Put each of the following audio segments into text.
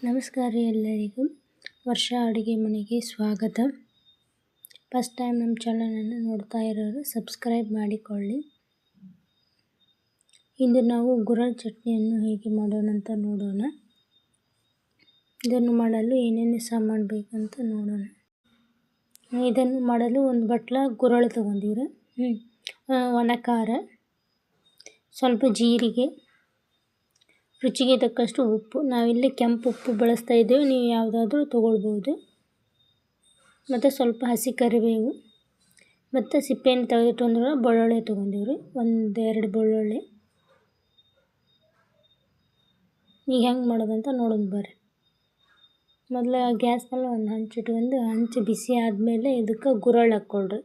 ನಮಸ್ಕಾರ ಎಲ್ಲರಿಗೂ. ವರ್ಷ ಅಡುಗೆ ಮನೆಗೆ ಸ್ವಾಗತ. ಫಸ್ಟ್ ಟೈಮ್ ನಮ್ಮ ಚಾನಲನ್ನು ನೋಡ್ತಾ ಇರೋರು ಸಬ್ಸ್ಕ್ರೈಬ್ ಮಾಡಿಕೊಳ್ಳಿ. ಇಂದು ನಾವು ಗುರೆಳ್ಳು ಚಟ್ನಿಯನ್ನು ಹೇಗೆ ಮಾಡೋಣ ಅಂತ ನೋಡೋಣ. ಇದನ್ನು ಮಾಡಲು ಏನೇನು ಸಾಮಾನು ಬೇಕಂತ ನೋಡೋಣ. ಇದನ್ನು ಮಾಡಲು ಒಂದು ಬಟ್ಲ ಗುರೆಳ್ಳು ತೊಗೊಂಡಿವ್ರೆ, ಒಣ ಖಾರ, ಸ್ವಲ್ಪ ಜೀರಿಗೆ, ರುಚಿಗೆ ತಕ್ಕಷ್ಟು ಉಪ್ಪು. ನಾವಿಲ್ಲಿ ಕೆಂಪು ಉಪ್ಪು ಬಳಸ್ತಾ ಇದ್ದೇವೆ, ನೀವು ಯಾವುದಾದ್ರೂ ತೊಗೊಳ್ಬೋದು. ಮತ್ತು ಸ್ವಲ್ಪ ಹಸಿ ಕರಿಬೇವು, ಮತ್ತು ಸಿಪ್ಪೆಯನ್ನು ತೆಗೆದಿಟ್ಟೊಂದ್ರೆ ಬೆಳ್ಳುಳ್ಳಿ ತೊಗೊಂಡಿವ್ರಿ, ಒಂದೆರಡು ಬೆಳ್ಳುಳ್ಳಿ. ಈಗ ಹೆಂಗೆ ಮಾಡೋದಂತ ನೋಡೋಣ ಬರ್ರಿ. ಮೊದಲು ಗ್ಯಾಸ್ ಮೇಲೆ ಒಂದು ಹಂಚಿಟ್ಕೊಂಡು ಹಂಚು ಬಿಸಿ ಆದಮೇಲೆ ಇದಕ್ಕೆ ಗುರೆಳ್ಳು ಹಾಕ್ಕೊಳ್ರಿ.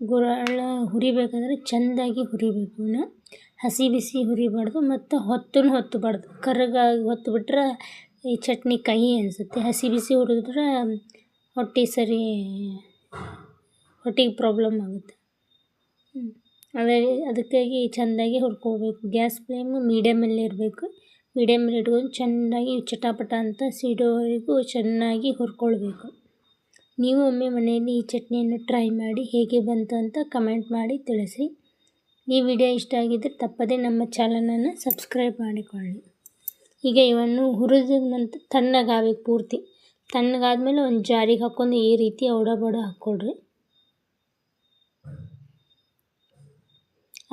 ಗುರೆಳ್ಳು ಹುರಿಬೇಕಂದ್ರೆ ಚೆಂದಾಗಿ ಹುರಿಬೇಕು. ಹಸಿ ಬಿಸಿ ಹುರಿಬಾರ್ದು ಮತ್ತು ಹೊತ್ತಬಾರ್ದು. ಕರ್ರಗಾಗಿ ಹೊತ್ತು ಬಿಟ್ರೆ ಈ ಚಟ್ನಿ ಕಹಿ ಅನಿಸುತ್ತೆ. ಹಸಿ ಬಿಸಿ ಹುರಿದ್ರೆ ಹೊಟ್ಟೆಗೆ ಪ್ರಾಬ್ಲಮ್ ಆಗುತ್ತೆ. ಅದಕ್ಕಾಗಿ ಚೆಂದಾಗಿ ಹುರ್ಕೋಬೇಕು. ಗ್ಯಾಸ್ ಫ್ಲೇಮು ಮೀಡಿಯಮಲ್ಲಿ ಇರಬೇಕು. ಮೀಡಿಯಮಲ್ಲಿ ಇಟ್ಕೊಂಡು ಚೆನ್ನಾಗಿ ಚಟಾಪಟ ಅಂತ ಸಿಡೋವರೆಗೂ ಚೆನ್ನಾಗಿ ಹುರ್ಕೊಳ್ಬೇಕು. ನೀವು ಒಮ್ಮೆ ಮನೆಯಲ್ಲಿ ಈ ಚಟ್ನಿಯನ್ನು ಟ್ರೈ ಮಾಡಿ ಹೇಗೆ ಬಂತು ಅಂತ ಕಮೆಂಟ್ ಮಾಡಿ ತಿಳಿಸಿ. ಈ ವಿಡಿಯೋ ಇಷ್ಟ ಆಗಿದ್ದರೆ ತಪ್ಪದೇ ನಮ್ಮ ಚಾನಲನ್ನು ಸಬ್ಸ್ಕ್ರೈಬ್ ಮಾಡಿಕೊಳ್ಳಿ. ಈಗ ಇವನ್ನು ಹುರಿದ ನಂತರ ತಣ್ಣಗಾಗಬೇಕು. ಪೂರ್ತಿ ತಣ್ಣಗಾದ್ಮೇಲೆ ಒಂದು ಜಾರಿಗೆ ಹಾಕ್ಕೊಂಡು ಈ ರೀತಿ ಬಡ ಹಾಕ್ಕೊಳ್ರಿ.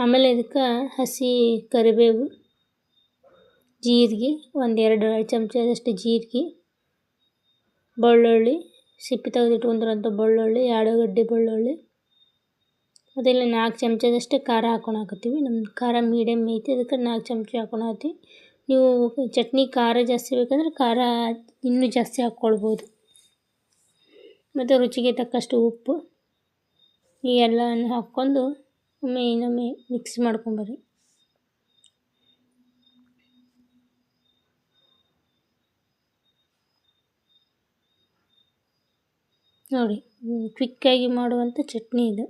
ಆಮೇಲೆ ಇದಕ್ಕೆ ಹಸಿ ಕರಿಬೇವು, ಜೀರಿಗೆ, ಒಂದೆರಡು ಚಮಚದಷ್ಟು ಜೀರಿಗೆ, ಬೆಳ್ಳುಳ್ಳಿ, ಸಿಪ್ಪೆ ತೆಗೆದಿಟ್ಕೊಂಡಿರೋಂಥ ಬೆಳ್ಳುಳ್ಳಿ, 2 ಗಡ್ಡೆ ಬೆಳ್ಳುಳ್ಳಿ, ಮತ್ತು ಇಲ್ಲಿ 4 ಚಮಚದಷ್ಟು ಖಾರ ಹಾಕ್ಕೊಳಕತ್ತೀವಿ. ನಮ್ದು ಖಾರ ಮೀಡಿಯಮ್ ಐತಿ, ಅದಕ್ಕೆ 4 ಚಮಚ ಹಾಕ್ಕೊಳತ್ತೀವಿ. ನೀವು ಚಟ್ನಿ ಖಾರ ಜಾಸ್ತಿ ಬೇಕಂದ್ರೆ ಖಾರ ಇನ್ನೂ ಜಾಸ್ತಿ ಹಾಕ್ಕೊಳ್ಬೋದು. ಮತ್ತು ರುಚಿಗೆ ತಕ್ಕಷ್ಟು ಉಪ್ಪು. ಈ ಎಲ್ಲವನ್ನು ಹಾಕ್ಕೊಂಡು ಇನ್ನೊಮ್ಮೆ ಮಿಕ್ಸ್ ಮಾಡ್ಕೊಂಬರ್ರಿ. ನೋಡಿ, ಕ್ವಿಕ್ಕಾಗಿ ಮಾಡುವಂಥ ಚಟ್ನಿ ಇದು.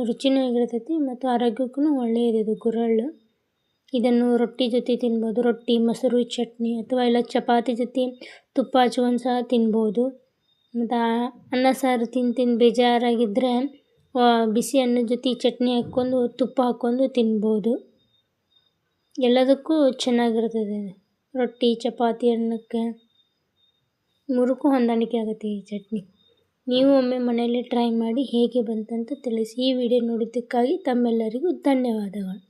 ರುಚಿನೂ ಆಗಿರ್ತೈತಿ ಮತ್ತು ಆರೋಗ್ಯಕ್ಕೂ ಒಳ್ಳೆಯದು ಗುರೆಳ್ಳು. ಇದನ್ನು ರೊಟ್ಟಿ ಜೊತೆ ತಿನ್ಬೋದು. ರೊಟ್ಟಿ, ಮೊಸರು, ಚಟ್ನಿ, ಅಥವಾ ಇಲ್ಲ ಚಪಾತಿ ಜೊತೆ ತುಪ್ಪ ಹಚ್ಕೊಂಡು ಸಹ ತಿನ್ಬೋದು. ಮತ್ತು ಅನ್ನ ಸಾರು ತಿಂದು ಬೇಜಾರಾಗಿದ್ದರೆ ಬಿಸಿ ಅನ್ನದ ಜೊತೆ ಚಟ್ನಿ ಹಾಕ್ಕೊಂಡು ತುಪ್ಪ ಹಾಕ್ಕೊಂಡು ತಿನ್ಬೋದು. ಎಲ್ಲದಕ್ಕೂ ಚೆನ್ನಾಗಿರ್ತದೆ. ರೊಟ್ಟಿ, ಚಪಾತಿ, ಅನ್ನಕ್ಕೆ ಮೂರಕ್ಕೂ ಹೊಂದಾಣಿಕೆ ಆಗುತ್ತೆ ಈ ಚಟ್ನಿ. ನೀವು ಒಮ್ಮೆ ಮನೆಯಲ್ಲಿ ಟ್ರೈ ಮಾಡಿ ಹೇಗೆ ಬಂತಂತ ತಿಳಿಸಿ. ಈ ವಿಡಿಯೋ ನೋಡಿದ್ದಕ್ಕಾಗಿ ತಮ್ಮೆಲ್ಲರಿಗೂ ಧನ್ಯವಾದಗಳು.